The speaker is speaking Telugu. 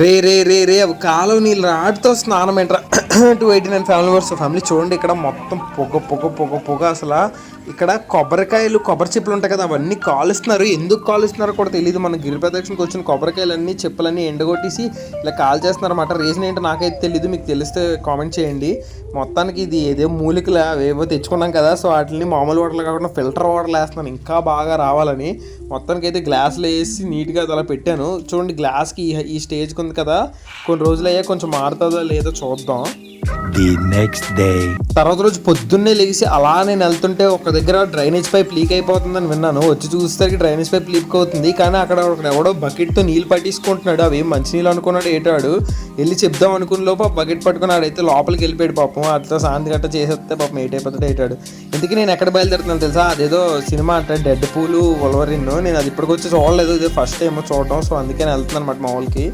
రే రే రే రే అవి కాలువ నీళ్ళు రాటితో స్నానం ఏంట్రా 289 ఫ్యామిలీ మెంబర్స్ ఫ్యామిలీ చూడండి. ఇక్కడ మొత్తం పొగ పొగ పొగ పొగ. అసలు ఇక్కడ కొబ్బరికాయలు కొబ్బరి చెప్పులు ఉంటాయి కదా, అవన్నీ కాలుస్తున్నారు. ఎందుకు కాలుస్తున్నారో కూడా తెలియదు. మన గిరి ప్రదక్షిణకి వచ్చిన కొబ్బరికాయలన్నీ చెప్పులన్నీ ఎండగొట్టేసి ఇలా కాల్ చేస్తున్నారు అన్నమాట. రీజన్ ఏంటో నాకైతే తెలియదు, మీకు తెలిస్తే కామెంట్ చేయండి. మొత్తానికి ఇది ఏదో మూలికలు అవేవో తెచ్చుకున్నాం కదా, సో వాటిని మామూలు వాటర్లు కాకుండా ఫిల్టర్ వాటర్లు వేస్తున్నాను ఇంకా బాగా రావాలని. మొత్తానికి అయితే గ్లాసులు వేసి నీట్గా అలా పెట్టాను. చూడండి గ్లాస్కి ఈ స్టేజ్కి ఉంది కదా, కొన్ని రోజులు అయ్యా కొంచెం మారుతుందో లేదో చూద్దాం. ది నెక్స్ట్ డే తర్వాత రోజు పొద్దున్నే లేచి అలా నేను వెళ్తుంటే ఒక దగ్గర డ్రైనేజ్ పైప్ లీక్ అయిపోతుందని విన్నాను. వచ్చి చూసేసరికి డ్రైనేజ్ పైప్ లీక్ అవుతుంది. కానీ అక్కడ ఎవడో బకెట్తో నీళ్ళు పట్టించుకుంటున్నాడు. అవి మంచినీళ్ళు అనుకున్నాడు ఏటాడు. వెళ్ళి చెప్దాం అనుకున్న లోపు ఆ బకెట్ పట్టుకున్నాడు. అయితే లోపలికి వెళ్ళిపోయాడు పాపం. అట్లా శాంతి గట్ట చేసేస్తే పాపం ఏట్ అయిపోతాడు ఏటాడు. ఇందుకే నేను ఎక్కడ బయలుదేరుతున్నాను తెలుసా, అదేదో సినిమా అంటే డెడ్ పూలు వొల్వరిన్. నేను అది ఇప్పటికొచ్చి చూడలేదు, ఇదే ఫస్ట్ టైం చూడటం. సో అందుకే నేను వెళ్తున్నాను అనమాట మా వాళ్ళకి.